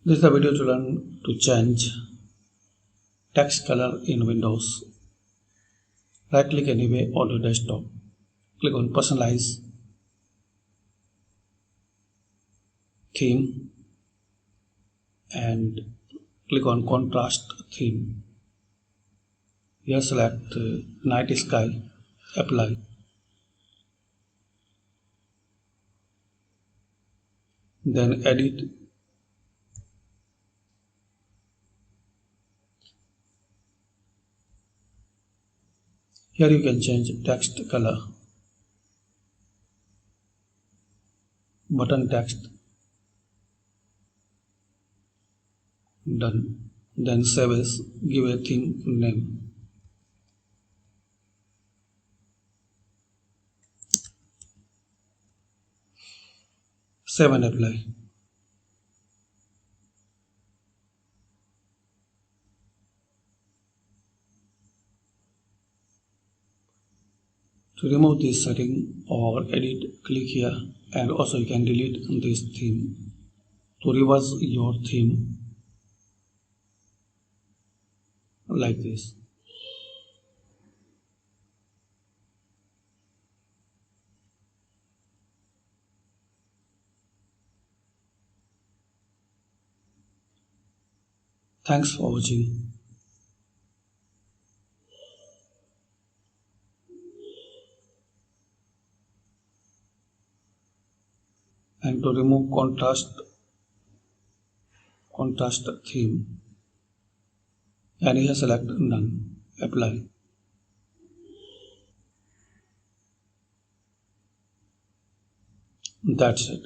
This is the video to learn to change text color in Windows. Right click anywhere on your desktop. Click on Personalize, Theme, and click on Contrast Theme. Here select Night Sky, Apply. Then Edit. Here you can change text color, button text. Done. Then save as, give a theme name. Save and apply. To remove this setting or edit, click here, and also you can delete this theme. To reverse your theme, like this. Thanks for watching. And to remove contrast theme, and here select none, apply. That's it.